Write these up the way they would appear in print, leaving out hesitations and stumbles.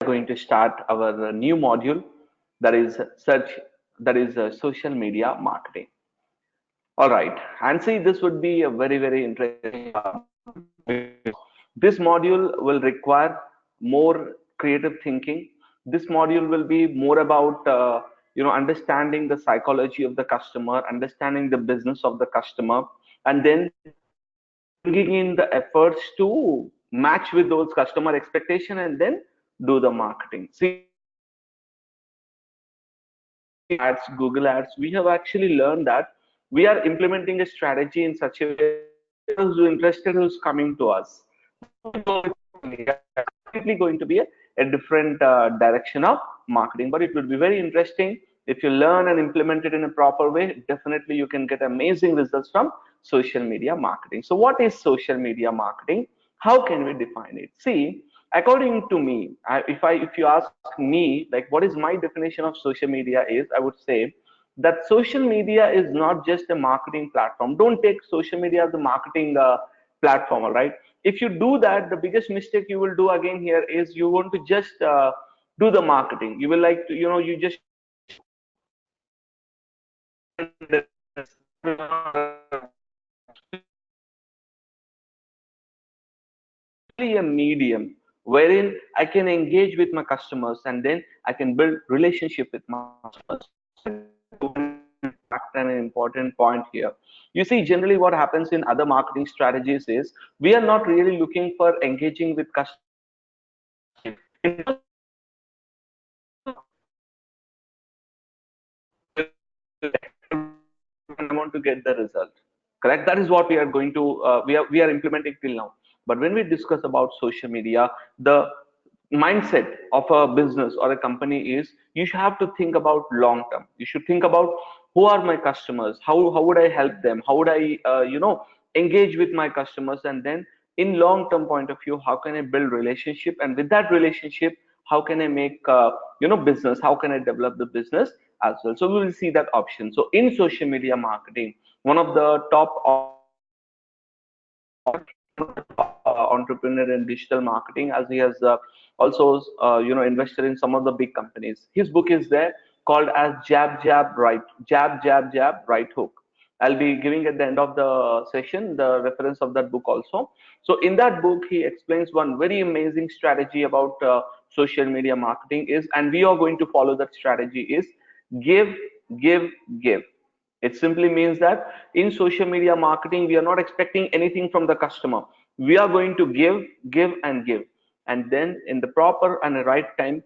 going to start our new module, that is social media marketing. All right, and see, this would be a very, very interesting. This module will require more creative thinking. This module will be more about understanding the psychology of the customer, understanding the business of the customer, and then bringing in the efforts to match with those customer expectation and then do the marketing. See, ads, Google ads, we have actually learned that we are implementing a strategy in such a way who's interested, who's coming to us. Definitely going to be a different direction of marketing, but it will be very interesting if you learn and implement it in a proper way. Definitely you can get amazing results from social media marketing. So what is social media marketing? How can we define it? See, according to me, if you ask me, like, what is my definition of social media is, I would say that social media is not just a marketing platform. Don't take social media as a marketing platform, all right? If you do that, the biggest mistake you will do again here is you want to just do the marketing. You will like to, you just a medium wherein I can engage with my customers and then I can build relationship with my customers. An important point here. You see, generally what happens in other marketing strategies is we are not really looking for engaging with customers. I want to get the result. Correct. That is what we are going to we are implementing till now. But when we discuss about social media, the mindset of a business or a company is you should have to think about long term. You should think about who are my customers, how would I help them, how would I engage with my customers, and then in long term point of view, how can I build relationship, and with that relationship, how can I make business, how can I develop the business as well. So we will see that option. So in social media marketing, one of the top entrepreneur in digital marketing, as he has also invested in some of the big companies. His book is there called as Jab Jab Right Hook. I'll be giving at the end of the session the reference of that book also. So in that book he explains one very amazing strategy about social media marketing is, and we are going to follow that strategy, is give, give, give. It simply means that in social media marketing, we are not expecting anything from the customer. We are going to give, give, and give. And then in the proper and the right time,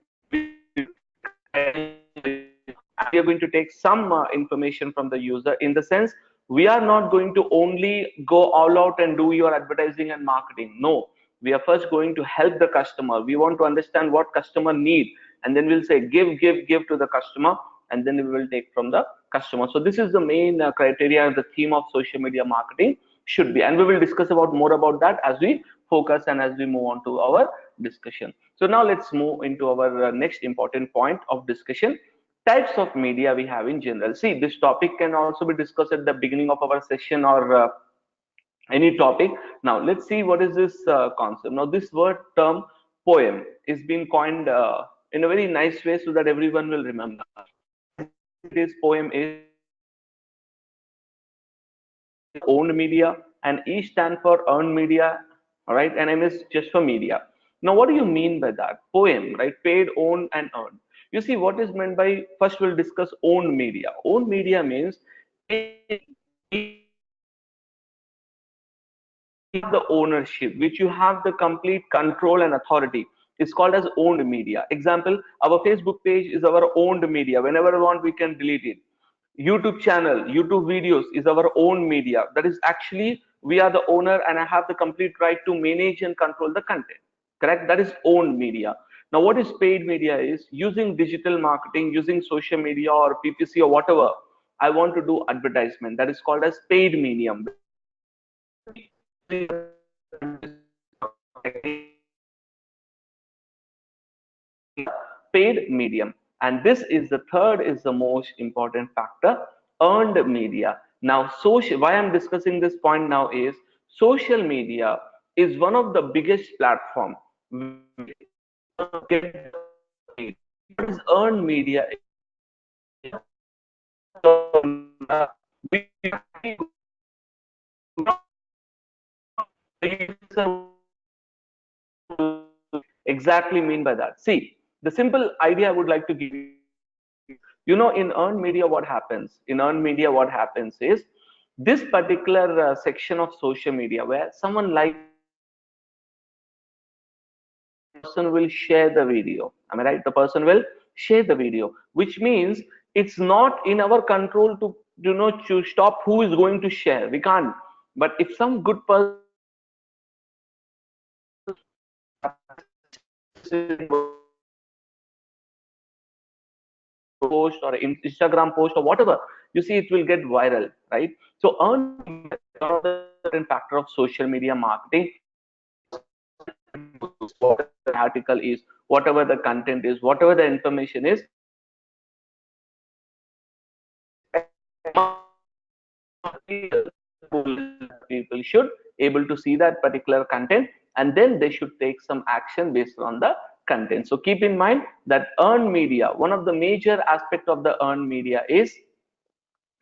we are going to take some information from the user, in the sense we are not going to only go all out and do your advertising and marketing. No, we are first going to help the customer. We want to understand what customer need, and then we'll say give, give, give to the customer, and then we will take from the customer. So this is the main criteria and the theme of social media marketing should be, and we will discuss about more about that as we focus and as we move on to our discussion. So now let's move into our next important point of discussion: types of media we have in general. See, this topic can also be discussed at the beginning of our session or any topic. Now let's see what is this concept. Now this word term poem is being coined in a very nice way so that everyone will remember. This poem is owned media, and E stand for earned media, all right, and M is just for media. Now what do you mean by that? Poem, right? Paid, owned, and earned. You see what is meant by, first we'll discuss owned media. Owned media means the ownership, which you have the complete control and authority, is called as owned media. Example, our Facebook page is our owned media. Whenever we want, we can delete it. YouTube channel, YouTube videos is our own media. That is actually we are the owner, and I have the complete right to manage and control the content. Correct? That is owned media. Now what is paid media is using digital marketing, using social media or PPC or whatever. I want to do advertisement. That is called as paid medium. Paid medium, and this is the third, is the most important factor: earned media. Now social, why I'm discussing this point now is social media is one of the biggest platform earned media exactly mean by that? See, the simple idea I would like to give you, in earned media, what happens? In earned media, what happens is this particular section of social media where someone likes person will share the video. Am I right? The person will share the video, which means it's not in our control to to stop who is going to share. We can't. But if some good person post or Instagram post or whatever, you see it will get viral, right? So earn another factor of social media marketing. Whatever the article is, whatever the content is, whatever the information is, people should able to see that particular content, and then they should take some action based on the content. So keep in mind that earned media, one of the major aspect of the earned media is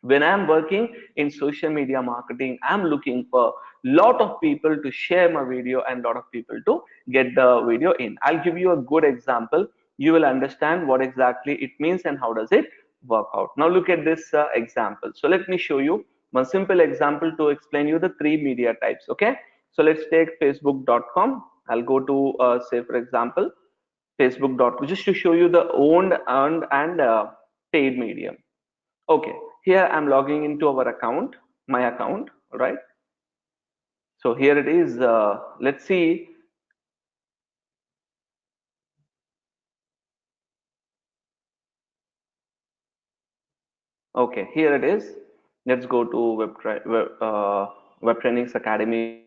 when I'm working in social media marketing, I'm looking for lot of people to share my video and lot of people to get the video in. I'll give you a good example. You will understand what exactly it means and how does it work out. Now look at this example. So let me show you one simple example to explain you the three media types. Okay, so let's take facebook.com. I'll go to say for example facebook.com, just to show you the owned, earned and paid medium. Okay, here I'm logging into our account, my account, right? So here it is. Let's see. Okay, here it is. Let's go to Web Trainings Academy.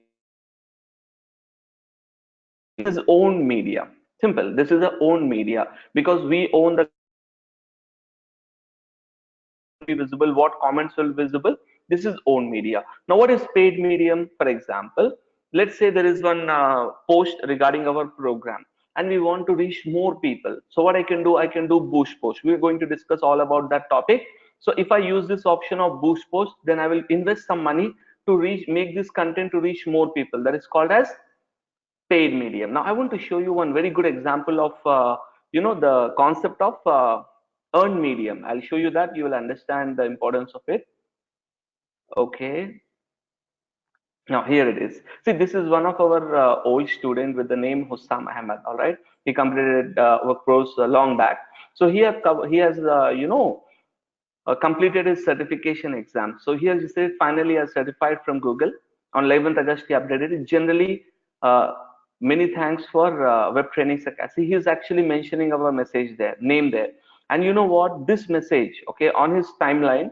This is own media. Simple. This is a own media because we own the visible, what comments will be visible. This is own media. Now what is paid medium? For example, let's say there is one post regarding our program and we want to reach more people. So what I can do, I can do boost post. We're going to discuss all about that topic. So if I use this option of boost post, then I will invest some money to make this content to reach more people. That is called as paid medium. Now I want to show you one very good example of the concept of earned medium. I'll show you that, you will understand the importance of it. Okay, now here it is. See, this is one of our old student with the name Hussam Ahmed. All right, he completed work pros long back. So he has completed his certification exam. So here he said finally I certified from Google on 11th August. He updated it. Generally, many thanks for Web Trainings Academy. He is actually mentioning our message there, name there. And you know what? This message, okay, on his timeline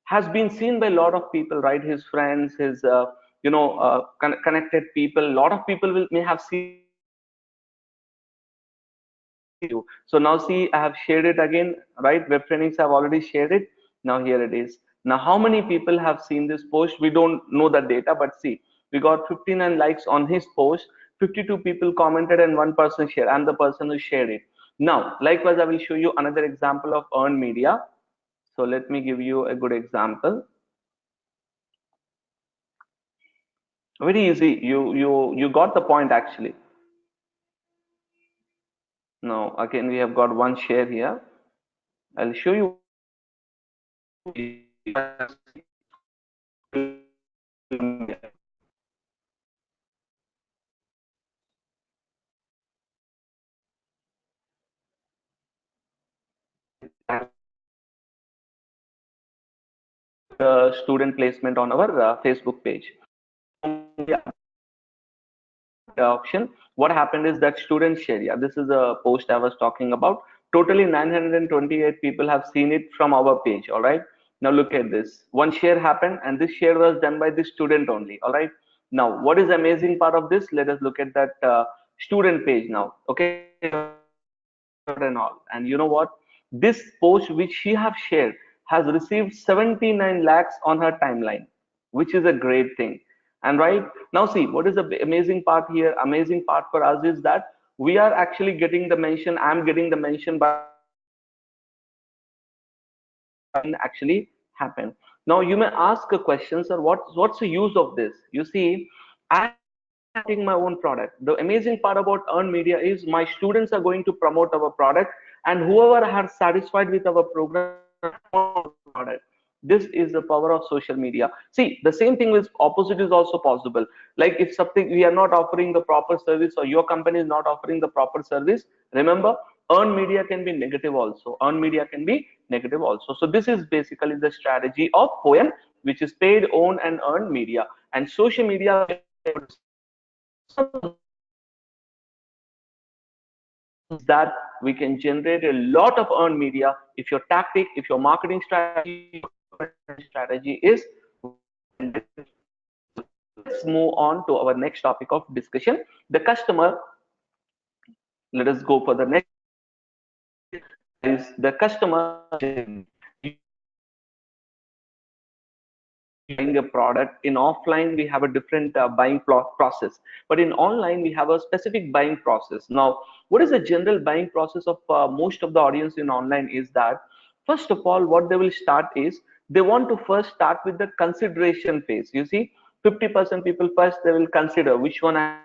has been seen by a lot of people, right? His friends, his connected people. A lot of people may have seen you. So now see, I have shared it again, right? Web trainings have already shared it. Now here it is. Now how many people have seen this post? We don't know the data, but see, we got 59 likes on his post, 52 people commented and one person shared. I'm the person who shared it. Now, likewise, I will show you another example of earned media. So let me give you a good example. Very easy. You got the point actually. Now again, we have got one share here. I'll show you student placement on our Facebook page. Yeah, option. What happened is that student share. Yeah, this is a post I was talking about. Totally 928 people have seen it from our page. All right. Now look at this. One share happened, and this share was done by the student only. All right. Now, what is amazing part of this? Let us look at that student page now. Okay, and all. And you know what? This post which she have shared has received 79 lakhs on her timeline, which is a great thing. And right now, see what is the amazing part here. Amazing part for us is that we are actually getting the mention. I'm getting the mention by can actually happen. Now you may ask a question, sir, what's the use of this? You see, I'm marketing my own product. The amazing part about earned media is my students are going to promote our product, and whoever are satisfied with our program product. This is the power of social media. See, the same thing with opposite is also possible. Like if something we are not offering the proper service, or your company is not offering the proper service, remember, earned media can be negative also. Earned media can be negative also. So this is basically the strategy of POEM, which is paid, own, and earned media. And social media that we can generate a lot of earned media if your tactic, if your marketing strategy is. Let's move on to our next topic of discussion, the customer. Let us go for the next, is the customer. Buying a product in offline, we have a different buying process, but in online we have a specific buying process. Now what is the general buying process of most of the audience in online is that, first of all, what they will start is they want to first start with the consideration phase. You see, 50% people first they will consider which one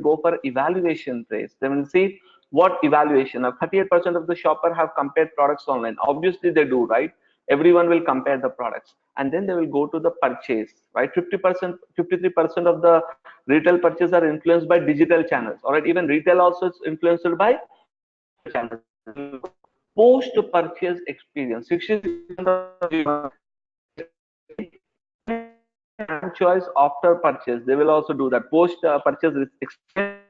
go for evaluation phase. They will see what evaluation. Now 38% of the shopper have compared products online. Obviously they do, right? Everyone will compare the products, and then they will go to the purchase, right? 50%, 53% of the retail purchase are influenced by digital channels. All right, even retail also is influenced by channels. Post purchase experience, 60% choice after purchase, they will also do that. Post purchase experience,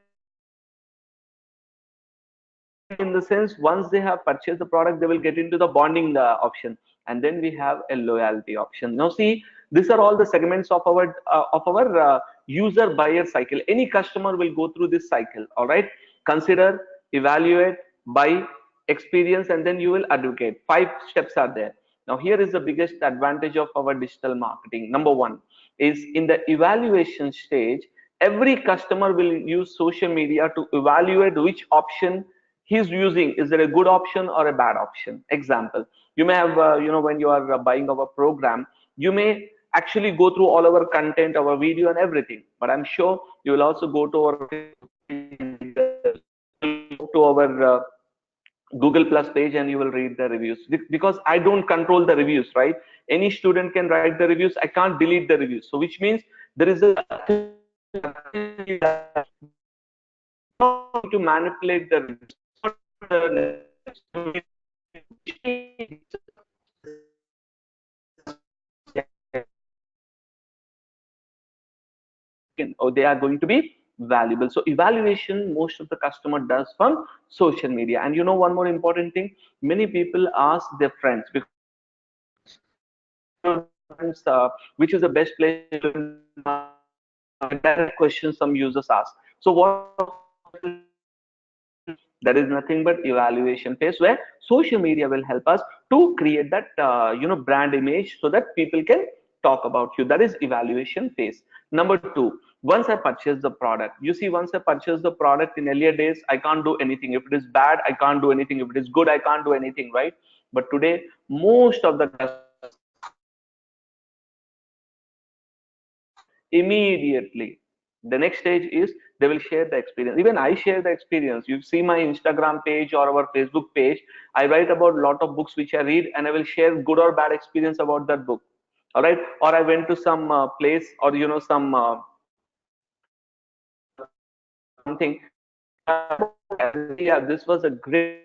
in the sense, once they have purchased the product, they will get into the bonding option, and then we have a loyalty option. Now see, these are all the segments of our user buyer cycle. Any customer will go through this cycle. All right, consider, evaluate, buy, experience, and then you will advocate. 5 steps are there. Now here is the biggest advantage of our digital marketing. Number one is, in the evaluation stage, every customer will use social media to evaluate which option he's using. Is it a good option or a bad option? Example, you may have when you are buying our program, you may actually go through all our content, our video and everything, but I'm sure you will also go to our Google Plus page, and you will read the reviews, because I don't control the reviews, right? Any student can write the reviews, I can't delete the reviews. So which means there is a to manipulate the reviews. Or they are going to be valuable. So evaluation, most of the customer does from social media. And you know one more important thing, many people ask their friends, because which is the best place to direct questions some users ask. So what, that is nothing but evaluation phase, where social media will help us to create that brand image, so that people can talk about you. That is evaluation phase. Number two, once I purchase the product, you see, once I purchase the product, in earlier days I can't do anything. If it is bad, I can't do anything. If it is good, I can't do anything, right? But today most of the immediately, the next stage is they will share the experience. Even I share the experience. You see my Instagram page or our Facebook page, I write about a lot of books which I read, and I will share good or bad experience about that book. All right, or I went to some place, or some something, yeah, this was a great,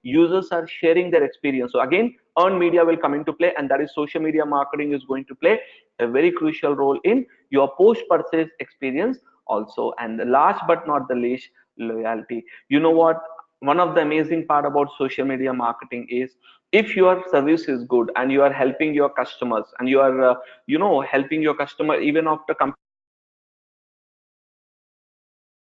users are sharing their experience. So again, earned media will come into play, and that is social media marketing is going to play a very crucial role in your post purchase experience also. And the last but not the least, loyalty. You know what, one of the amazing part about social media marketing is, if your service is good and you are helping your customers, and you are helping your customer even after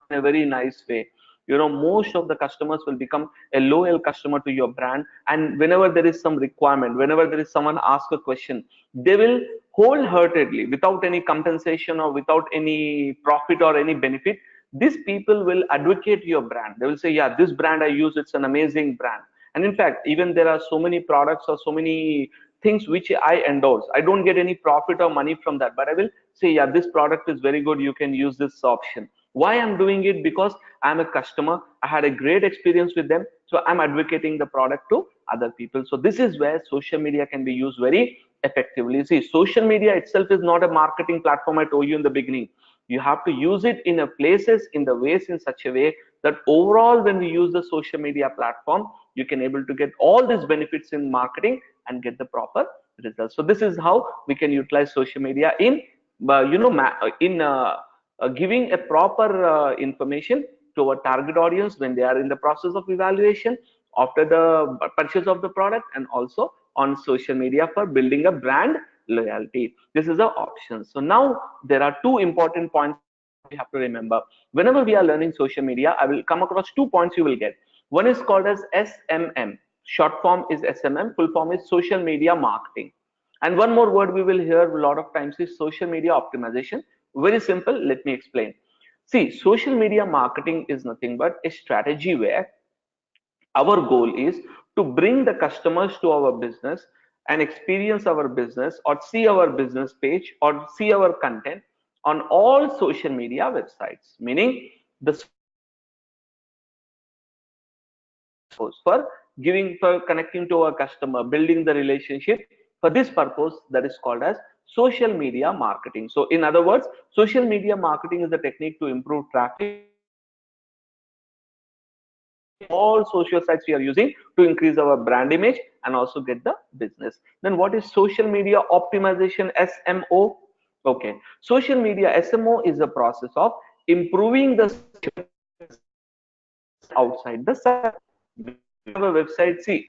in a very nice way, most of the customers will become a loyal customer to your brand. And whenever there is some requirement, whenever there is someone ask a question, they will wholeheartedly, without any compensation or without any profit or any benefit, these people will advocate your brand. They will say, yeah, this brand I use, it's an amazing brand. And in fact, even there are so many products or so many things which I endorse. I don't get any profit or money from that, but I will say, yeah, this product is very good, you can use this option. Why I'm doing it? Because I'm a customer, I had a great experience with them, so I'm advocating the product to other people. So this is where social media can be used very effectively. See, social media itself is not a marketing platform. I told you in the beginning, you have to use it in a places, in the ways, in such a way that overall when we use the social media platform, you can able to get all these benefits in marketing and get the proper results. So this is how we can utilize social media in giving a proper information to our target audience when they are in the process of evaluation, after the purchase of the product, and also on social media for building a brand loyalty. This is the option. So now there are two important points we have to remember. Whenever we are learning social media, I will come across 2 points you will get. One is called as SMM. Short form is SMM, full form is social media marketing. And one more word we will hear a lot of times is social media optimization. Very simple, let me explain. See, social media marketing is nothing but a strategy where our goal is to bring the customers to our business and experience our business or see our business page or see our content on all social media websites, meaning the for giving, for connecting to our customer, building the relationship. For this purpose, that is called as social media marketing. So in other words, social media marketing is the technique to improve traffic all social sites we are using to increase our brand image and also get the business. Then what is social media optimization, SMO? Okay, social media SMO is the process of improving the outside the site. We have a website, see,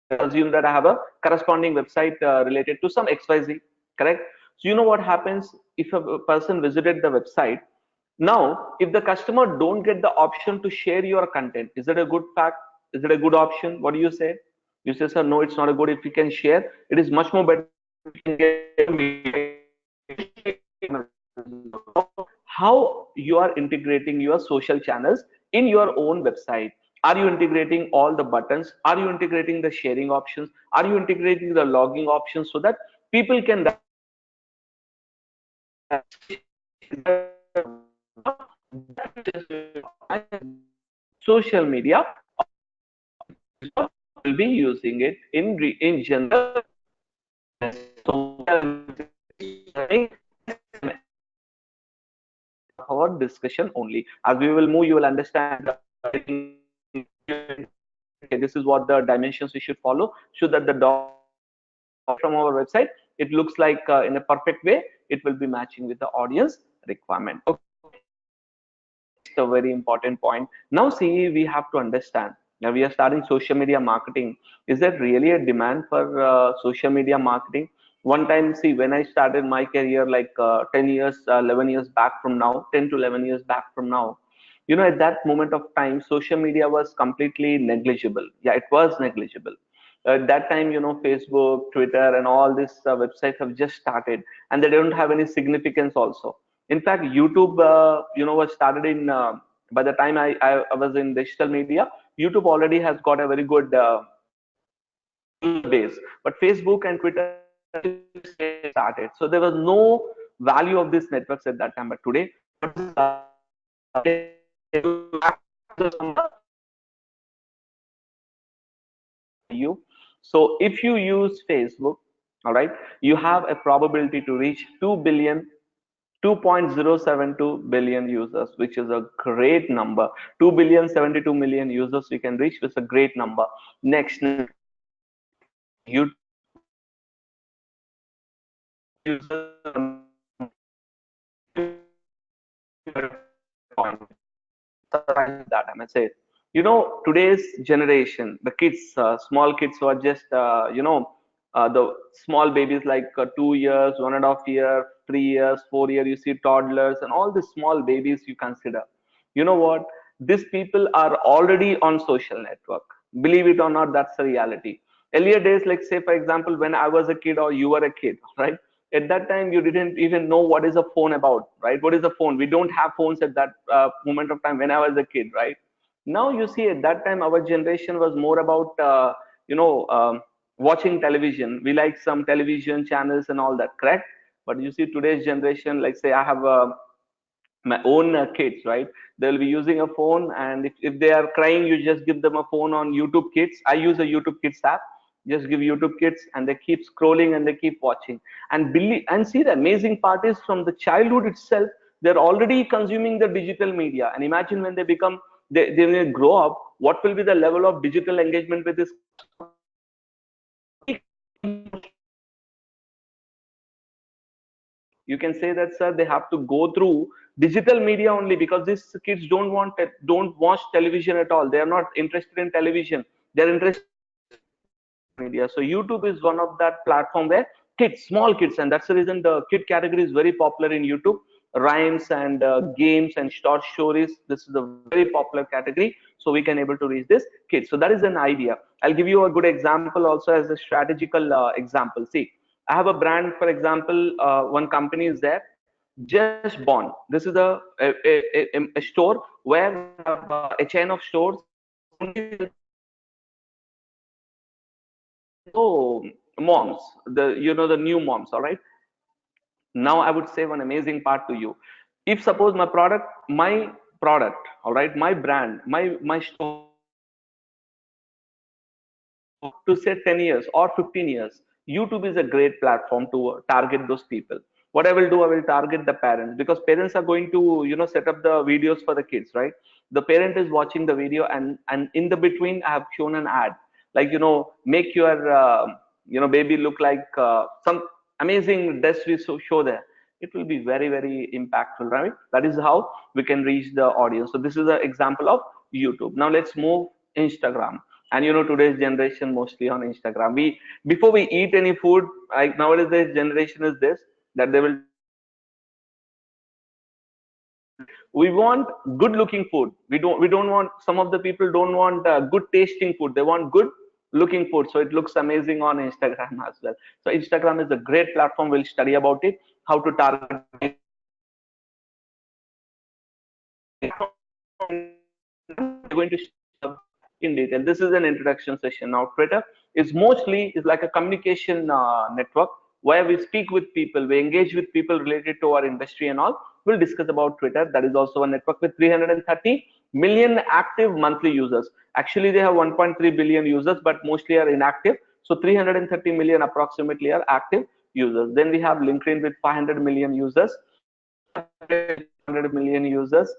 assume that I have a corresponding website related to some XYZ, correct? So you know what happens if a person visited the website. Now, if the customer don't get the option to share your content, is it a good fact? Is it a good option? What do you say? You say, sir, no, it's not a good. If you can share, it is much more better. How you are integrating your social channels in your own website? Are you integrating all the buttons? Are you integrating the sharing options? Are you integrating the logging options so that people can social media will be using it in general. So our discussion only. As we will move, you will understand. Okay, this is what the dimensions we should follow, so that the dog from our website, it looks like in a perfect way, it will be matching with the audience requirement. Okay, it's a very important point. Now see, we have to understand, now we are starting social media marketing. Is there really a demand for social media marketing? One time, see, when I started my career like 10 years 11 years back from now, 10 to 11 years back from now, you know, at that moment of time, social media was completely negligible. Yeah, it was negligible. At that time, you know, Facebook, Twitter, and all these websites have just started, and they don't have any significance also. In fact, YouTube, was started in by the time I was in digital media. YouTube already has got a very good base, but Facebook and Twitter started, so there was no value of these networks at that time. But today, you. So if you use Facebook, all right, you have a probability to reach 2 billion, 2.072 billion users, which is a great number. 2.072 billion users we can reach, with a great number. Next, you that I may say, you know, today's generation, the kids, small kids who are just the small babies like 2 years, 1.5 year, 3 years, 4 year, you see toddlers and all the small babies you consider. You know what, these people are already on social network. Believe it or not, that's the reality. Earlier days, like say for example, when I was a kid or you were a kid, right, At that time, you didn't even know what is a phone about, right? What is a phone? We don't have phones at that moment of time when I was a kid, right? Now you see, at that time, our generation was more about, you know, watching television. We like some television channels and all that, correct? But you see, today's generation, like say, I have my own kids, right? They'll be using a phone, and if they are crying, you just give them a phone on YouTube Kids. I use a YouTube Kids app. Just give YouTube Kids, and they keep scrolling and they keep watching. And believe and see, the amazing part is from the childhood itself, they're already consuming the digital media. And imagine when they become, they will grow up, what will be the level of digital engagement with this? You can say that, sir, they have to go through digital media only, because these kids don't watch television at all. They are not interested in television. They're interested in media. So YouTube is one of that platform where kids, small kids, and that's the reason the kid category is very popular in YouTube. Rhymes and games and short stories, this is a very popular category, so we can able to reach this kids. So that is an idea. I'll give you a good example also as a strategical example. See, I have a brand, for example, one company is there, Just Born. This is a store where a chain of stores. Oh, moms, the the new moms, all right. Now I would say one amazing part to you. If suppose my product, all right, my brand, my store to say 10 years or 15 years, YouTube is a great platform to target those people. What I will do, I will target the parents, because parents are going to set up the videos for the kids, right? The parent is watching the video, and in the between I have shown an ad, like make your baby look like some amazing dress we show there. It will be very, very impactful, right? That is how we can reach the audience. So this is an example of YouTube. Now let's move Instagram. And today's generation mostly on Instagram. We Before we eat any food, like nowadays the generation is this, that they will, we want good looking food. We don't want, some of the people don't want good tasting food. They want good looking food, so it looks amazing on Instagram as well. So Instagram is a great platform. We'll study about it, how to target. We're going to in detail. This is an introduction session. Now, Twitter is like a communication network where we speak with people, we engage with people related to our industry and all. We'll discuss about Twitter. That is also a network with 330 million active monthly users. Actually, they have 1.3 billion users, but mostly are inactive. So 330 million approximately are active users. Then we have LinkedIn with 500 million users. 100 million users.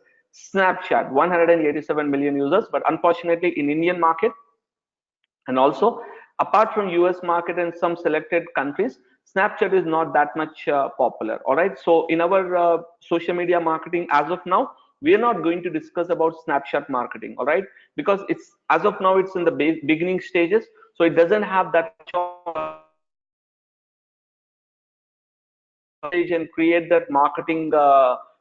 Snapchat 187 million users, but unfortunately in Indian market, and also apart from US market and some selected countries, Snapchat is not that much popular. All right, so in our social media marketing as of now, we are not going to discuss about Snapchat marketing, all right, because it's, as of now, it's in the beginning stages, so it doesn't have that and create that marketing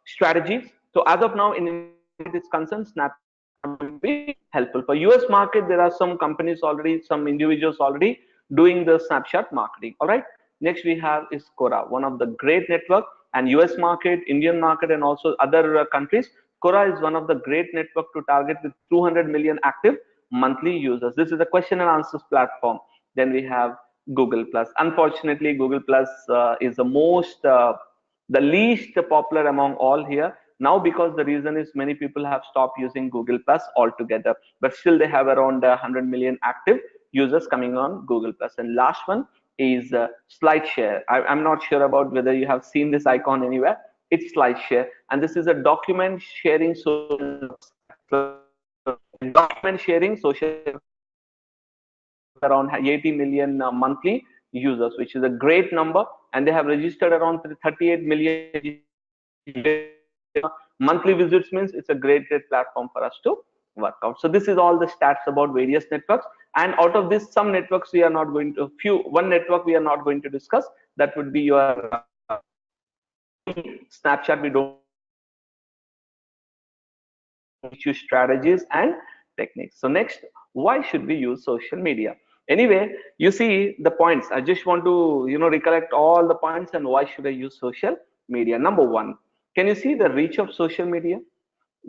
strategies. So as of now, in this concern, Snap will be helpful. For US market, there are some companies already, some individuals already doing the Snapchat marketing. All right. Next we have is Quora, one of the great network, and US market, Indian market, and also other countries. Quora is one of the great network to target with 200 million active monthly users. This is a question and answers platform. Then we have Google Plus. Unfortunately, Google Plus is the least popular among all here now, because the reason is many people have stopped using Google Plus altogether, but still they have around 100 million active users coming on Google Plus. And last one is SlideShare. I'm not sure about whether you have seen this icon anywhere. It's SlideShare, and this is a document sharing social around 80 million monthly users, which is a great number, and they have registered around 38 million monthly visits. Means it's a great platform for us to work out. So this is all the stats about various networks, and out of this, some networks we are not going to, one network we are not going to discuss. That would be your Snapchat. We don't use strategies and techniques. So next, why should we use social media? Anyway, you see the points. I just want to, recollect all the points and why should I use social media. Number one, can you see the reach of social media?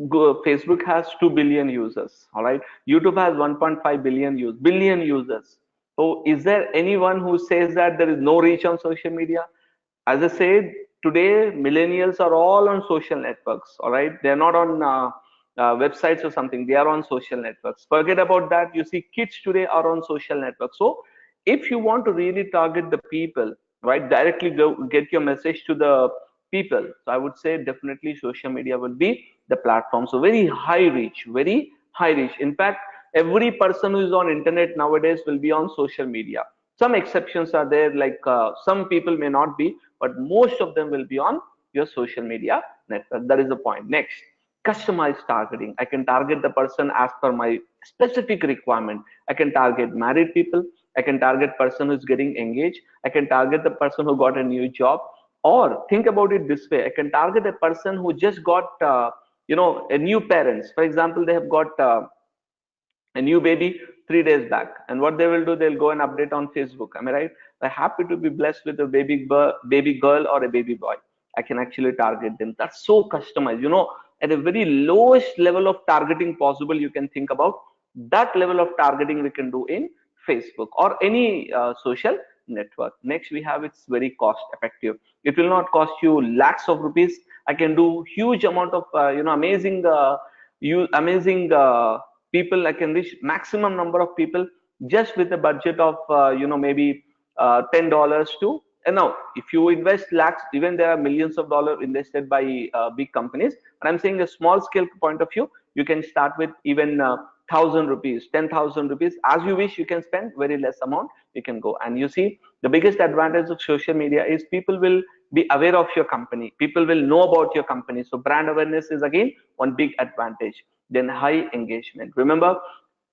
Facebook has 2 billion users. All right. YouTube has 1.5 billion users. So is there anyone who says that there is no reach on social media? As I said, today millennials are all on social networks. All right. They're not on websites or something. They are on social networks. Forget about that. You see, kids today are on social networks. So if you want to really target the people, right, directly go get your message to the people. So I would say definitely social media will be the platform. So very high reach, very high reach. In fact, every person who is on internet nowadays will be on social media. Some exceptions are there, like some people may not be, but most of them will be on your social media network. That is the point. Next, customized targeting. I can target the person as per my specific requirement. I can target married people. I can target person who's getting engaged. I can target the person who got a new job. Or think about it this way: I can target a person who just got, a new parents. For example, they have got a new baby 3 days back, and what they will do, they'll go and update on Facebook. Am I right? I'm happy to be blessed with a baby girl or a baby boy. I can actually target them. That's so customized. At a very lowest level of targeting possible, you can think about that level of targeting we can do in Facebook or any social network. Next, we have it's very cost effective. It will not cost you lakhs of rupees. I can do huge amount of amazing amazing people. I can reach maximum number of people just with a budget of maybe $10 to, now if you invest lakhs, even there are millions of dollars invested by big companies, but I'm saying a small scale point of view, you can start with even 1,000 rupees, 10,000 rupees, as you wish. You can spend very less amount, you can go. And you see, the biggest advantage of social media is people will be aware of your company, people will know about your company. So brand awareness is again one big advantage. Then high engagement. Remember,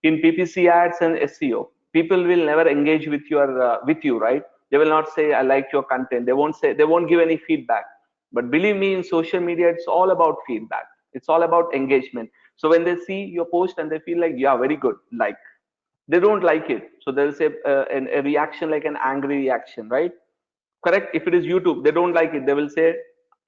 in PPC ads and SEO, people will never engage with you, right? They will not say I like your content. They won't give any feedback. But believe me, in social media, it's all about feedback. It's all about engagement. So when they see your post and they feel like, yeah, very good, like, they don't like it, so they'll say a reaction, like an angry reaction, right? Correct. If it is YouTube, they don't like it, they will say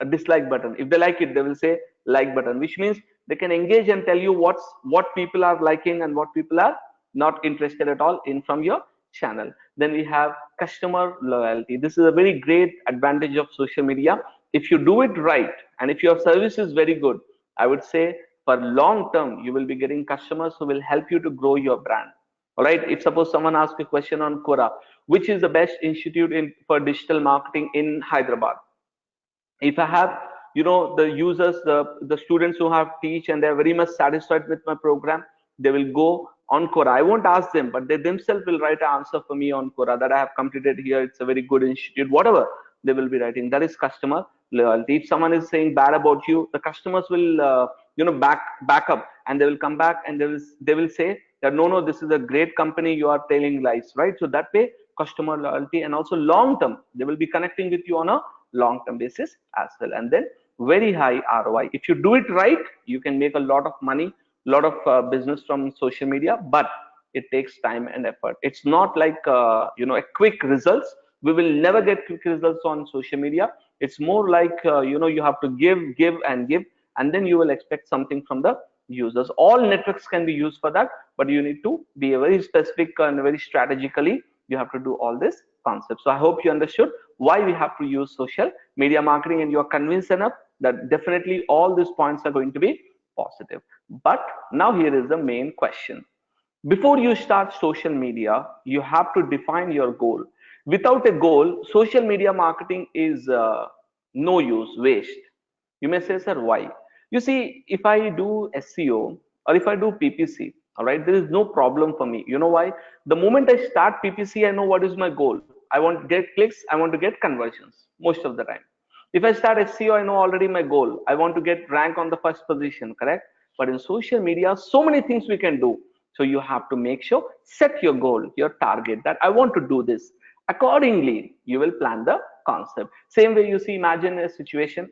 a dislike button. If they like it, they will say like button, which means they can engage and tell you what people are liking and what people are not interested at all in from your channel. Then we have customer loyalty. This is a very great advantage of social media. If you do it right and if your service is very good, I would say for long term you will be getting customers who will help you to grow your brand. All right. If suppose someone asks a question on Quora, which is the best institute for digital marketing in Hyderabad? If I have, the users, the students who have teach and they're very much satisfied with my program, they will go on Quora. I won't ask them, but they themselves will write an answer for me on Quora that I have completed here. It's a very good institute, whatever they will be writing. That is customer loyalty. If someone is saying bad about you, the customers will, back up, and they will come back and they will say that no, this is a great company. You are telling lies, right? So that way, customer loyalty, and also long term, they will be connecting with you on a long term basis as well. And then very high ROI. If you do it right, you can make a lot of money, lot of business from social media, but it takes time and effort. It's not like a quick results. We will never get quick results on social media. It's more like you have to give and give, and then you will expect something from the users. All networks can be used for that, but you need to be very specific and very strategically you have to do all this concept. So I hope you understood why we have to use social media marketing, and you are convinced enough that definitely all these points are going to be positive. But now here is the main question. Before you start social media, you have to define your goal. Without a goal, social media marketing is no use, waste. You may say, sir, why? You see, if I do SEO or if I do PPC, all right, there is no problem for me. You know why? The moment I start PPC, I know what is my goal. I want to get clicks, I want to get conversions most of the time. If I start SEO, I know already my goal. I want to get rank on the first position, correct? But in social media, so many things we can do. So you have to make sure, set your goal, your target, that I want to do this. Accordingly, you will plan the concept. Same way, you see, imagine a situation,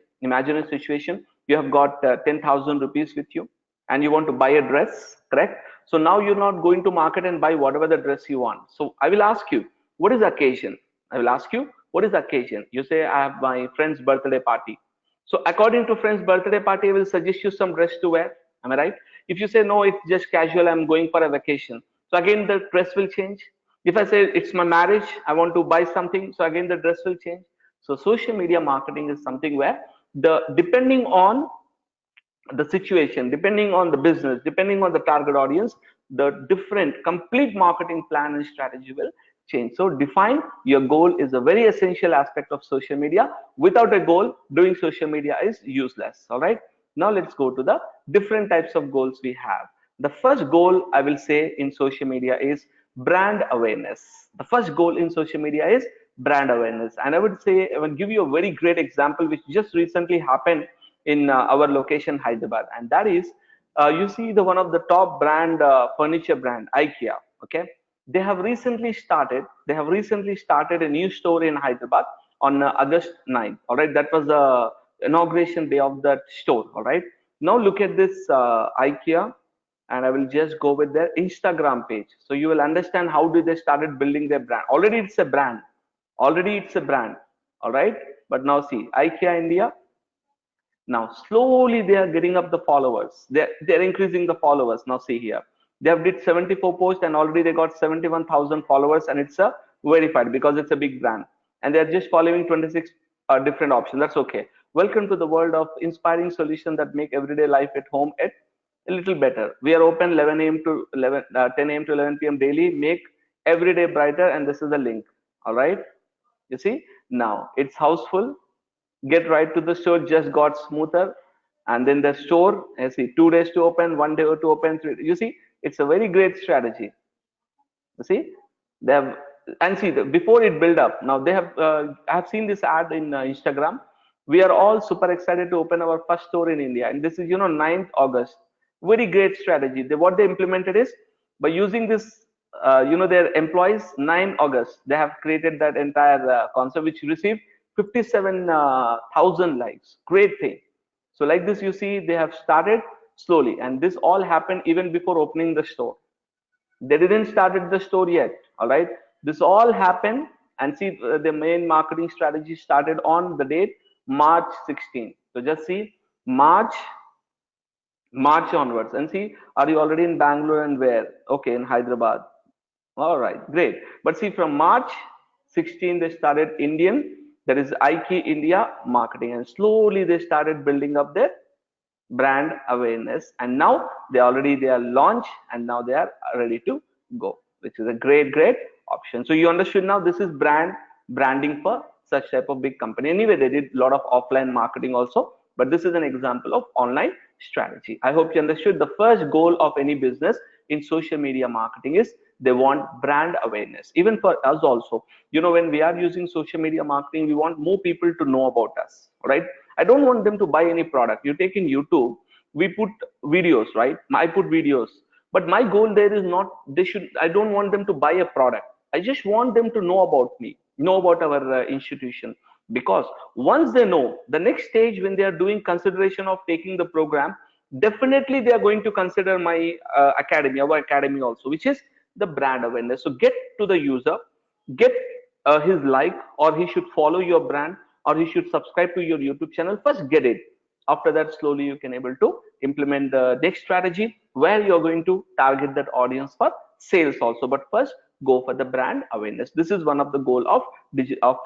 you have got 10,000 rupees with you and you want to buy a dress, correct? So now you're not going to market and buy whatever the dress you want. So I will ask you, what is the occasion? I will ask you, what is the occasion? You say, I have my friend's birthday party. So according to friend's birthday party, I will suggest you some dress to wear. Am I right? If you say, no, it's just casual, I'm going for a vacation. So again, the dress will change. If I say it's my marriage, I want to buy something. So again, the dress will change. So social media marketing is something where depending on the situation, depending on the business, depending on the target audience, the different complete marketing plan and strategy will change. So define your goal is a very essential aspect of social media. Without a goal, doing social media is useless. All right, now let's go to the different types of goals we have. The first goal I will say in social media is brand awareness. The first goal in social media is brand awareness, and I would say I will give you a very great example which just recently happened in our location Hyderabad, and that is you see the one of the top brand furniture brand IKEA. Okay, they have recently started a new store in Hyderabad on August 9th. All right, that was the inauguration day of that store. All right, now look at this IKEA, and I will just go with their Instagram page, so you will understand how did they started building their brand. Already it's a brand. All right, but now see IKEA India. Now slowly they are getting up the followers. They're increasing the followers. Now see here, they have did 74 posts and already they got 71,000 followers, and it's a verified because it's a big brand, and they're just following 26 different options. That's okay. Welcome to the world of inspiring solutions that make everyday life at home at a little better. We are open 11 a.m. to 10 a.m. to 11 p.m. daily. Make every day brighter, and this is the link. All right. You see, now it's houseful. Get right to the store just got smoother, and then the store, I see 2 days to open, 1 day to open, 3. You see, it's a very great strategy. You see, they have, and see before it build up. Now they have. I have seen this ad in Instagram. We are all super excited to open our first store in India, and this is 9th August. Very great strategy. What they implemented is by using this. Their employees 9 August. They have created that entire concept, which received 57,000 likes. Great thing. So like this, you see, they have started slowly, and this all happened even before opening the store. They didn't started the store yet. All right, this all happened, and see the main marketing strategy started on the date March 16th. So just see March onwards, and see, are you already in Bangalore and where? Okay, in Hyderabad. All right, great. But see, from March 16, they started Indian, that is IKEA India marketing, and slowly they started building up their brand awareness. And now they are launched, and now they are ready to go, which is a great option. So you understood now this is branding for such type of big company. Anyway, they did a lot of offline marketing also, but this is an example of online strategy. I hope you understood the first goal of any business in social media marketing is they want brand awareness. Even for us also, when we are using social media marketing, we want more people to know about us, right? I don't want them to buy any product. You take in YouTube, we put videos, right? I put videos, but my goal there is not I don't want them to buy a product. I just want them to know about me, know about our institution. Because once they know, the next stage when they are doing consideration of taking the program, definitely they are going to consider my academy, our academy also, which is the brand awareness. So get to the user, get his like, or he should follow your brand, or he should subscribe to your YouTube channel. First get it. After that, slowly you can able to implement the next strategy where you're going to target that audience for sales also. But first, go for the brand awareness. This is one of the goal of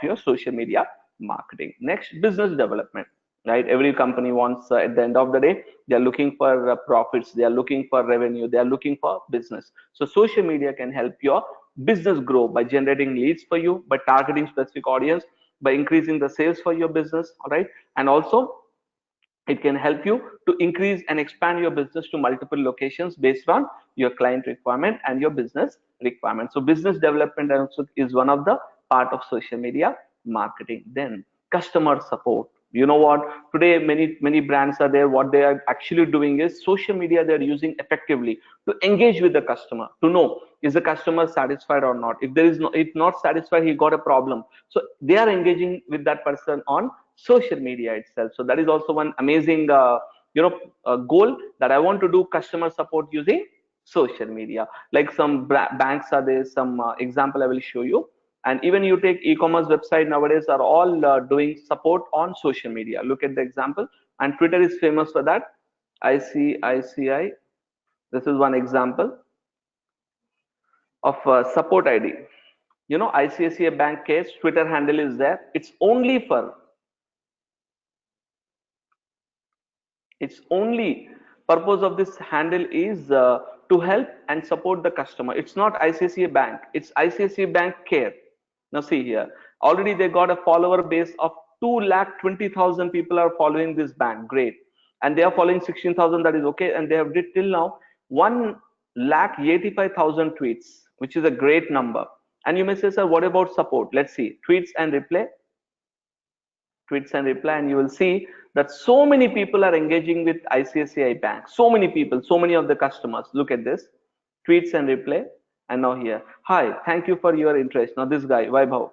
your social media marketing. Next, business development. Right, every company wants at the end of the day, they are looking for profits, they are looking for revenue, they are looking for business. So social media can help your business grow by generating leads for you, by targeting specific audience, by increasing the sales for your business. All right, and also it can help you to increase and expand your business to multiple locations based on your client requirement and your business requirement. So business development also is one of the part of social media marketing. Then customer support. You know what, today many brands are there. What they are actually doing is social media they're using effectively to engage with the customer, to know is the customer satisfied or not. If there is no, if not satisfied, he got a problem. So they are engaging with that person on social media itself. So that is also one amazing goal, that I want to do customer support using social media. Like some banks are there, some example I will show you. And even you take e-commerce website nowadays are all doing support on social media. Look at the example. And Twitter is famous for that. ICICI, this is one example of support ID. You know, ICICI Bank case, Twitter handle is there. It's only purpose of this handle is to help and support the customer. It's not ICICI Bank, it's ICICI Bank Care. Now see here, already they got a follower base of 2,20,000 people are following this bank. Great. And they are following 16,000, that is okay. And they have did till now 1,85,000 tweets, which is a great number. And you may say, sir, what about support? Let's see, tweets and reply, and you will see that so many people are engaging with ICICI Bank. So many people, so many of the customers. Look at this, tweets and reply. And now here, hi, thank you for your interest. Now this guy, Vaibhav,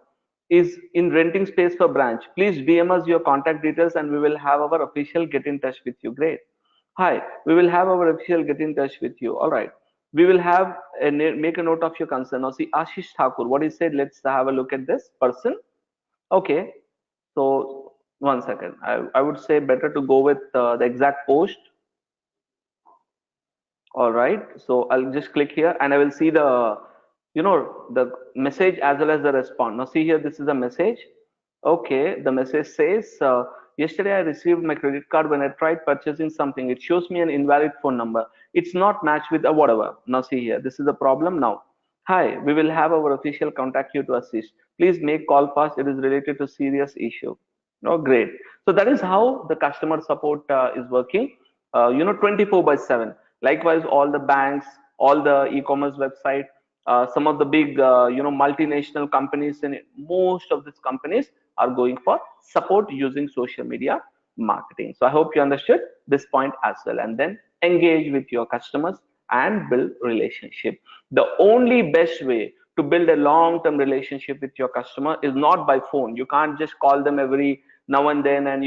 is in renting space for branch. Please DM us your contact details and we will have our official get in touch with you. Great. Hi, we will have our official get in touch with you. All right. We will have make a note of your concern. Now see Ashish Thakur, what he said. Let's have a look at this person. Okay. So one second, I would say better to go with the exact post. All right, so I'll just click here and I will see the, you know, the message as well as the response. Now see here, this is a message. Okay, the message says, yesterday I received my credit card. When I tried purchasing something, it shows me an invalid phone number. It's not matched with a whatever. Now see here, this is the problem now. Hi, we will have our official contact you to assist. Please make call fast. It is related to serious issue. Oh, great. So that is how the customer support is working, 24/7. Likewise, all the banks, all the e-commerce website, some of the big, multinational companies, and most of these companies are going for support using social media marketing. So I hope you understood this point as well. And then engage with your customers and build relationship. The only best way to build a long-term relationship with your customer is not by phone. You can't just call them every now and then and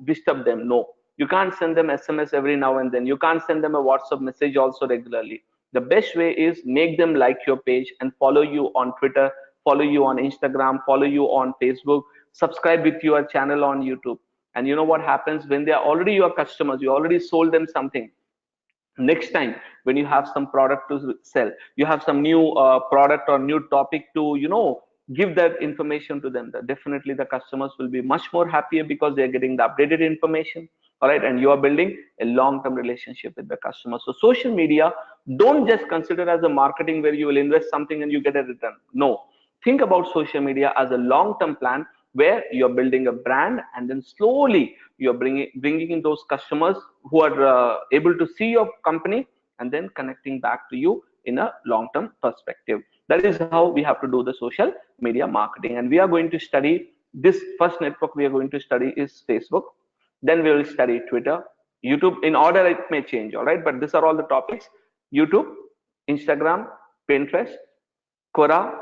disturb them. No, you can't send them SMS every now and then. You can't send them a WhatsApp message also regularly. The best way is make them like your page and follow you on Twitter, follow you on Instagram, follow you on Facebook, subscribe with your channel on YouTube. And you know what happens when they are already your customers, you already sold them something. Next time when you have some product to sell, you have some new product or new topic to give that information to them, that definitely the customers will be much more happier because they're getting the updated information. All right, and you are building a long-term relationship with the customer. So social media, don't just consider as a marketing where you will invest something and you get a return. No, think about social media as a long-term plan where you're building a brand, and then slowly you're bringing in those customers who are able to see your company and then connecting back to you in a long-term perspective. That is how we have to do the social media marketing. And we are going to study this first network we are going to study is Facebook. Then we will study Twitter, YouTube. In order it may change, all right, but these are all the topics: YouTube, Instagram, Pinterest, Quora,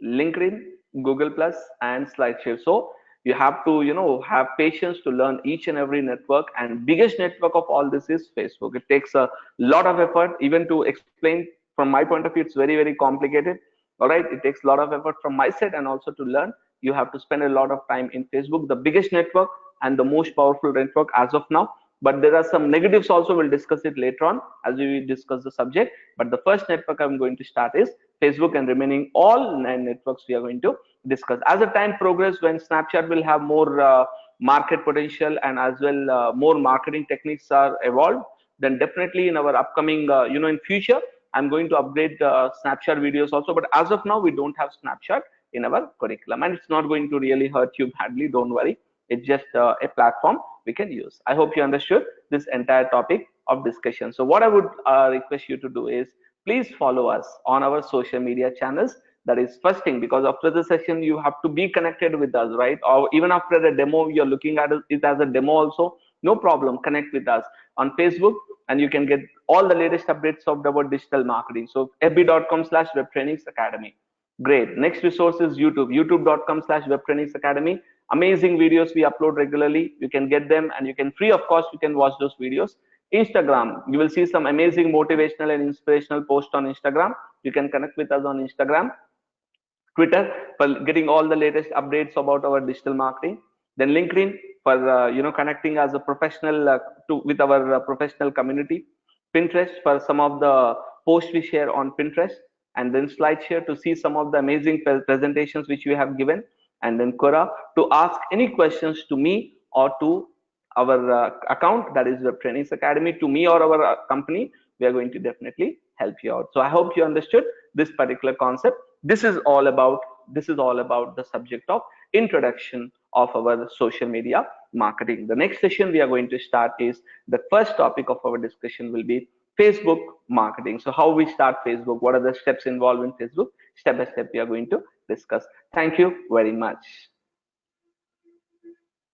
LinkedIn, Google Plus, and SlideShare. So you have to have patience to learn each and every network, and biggest network of all this is Facebook. It takes a lot of effort even to explain. From my point of view, it's very, very complicated. All right, it takes a lot of effort from my side, and also to learn you have to spend a lot of time in Facebook, the biggest network and the most powerful network as of now. But there are some negatives also. We'll discuss it later on as we discuss the subject. But the first network I'm going to start is Facebook, and remaining all 9 networks we are going to discuss. As the time progresses, when Snapchat will have more market potential and as well more marketing techniques are evolved, then definitely in our upcoming, in future, I'm going to upgrade Snapchat videos also. But as of now, we don't have Snapchat in our curriculum, and it's not going to really hurt you badly. Don't worry. It's just a platform we can use. I hope you understood this entire topic of discussion. So what I would request you to do is please follow us on our social media channels. That is first thing, because after the session you have to be connected with us, right? Or even after the demo, you're looking at it as a demo also, no problem, connect with us on Facebook, and you can get all the latest updates of our digital marketing. So fb.com/webtrainingsacademy. Great. Next resource is YouTube, youtube.com/webtrainingsacademy. Amazing videos we upload regularly. You can get them, and you can free of cost, you can watch those videos Instagram, you will see some amazing motivational and inspirational posts on Instagram. You can connect with us on Instagram. Twitter for getting all the latest updates about our digital marketing. Then LinkedIn for connecting as a professional with our professional community. Pinterest for some of the posts we share on Pinterest, and then SlideShare to see some of the amazing presentations which we have given, and then Quora to ask any questions to me or to our account, that is Web Trainings Academy, to me or our company. We are going to definitely help you out. So I hope you understood this particular concept. This is all about the subject of introduction of our social media marketing. The next session we are going to start is the first topic of our discussion will be Facebook marketing. So how we start Facebook, what are the steps involved in Facebook, step by step we are going to discuss. Thank you very much.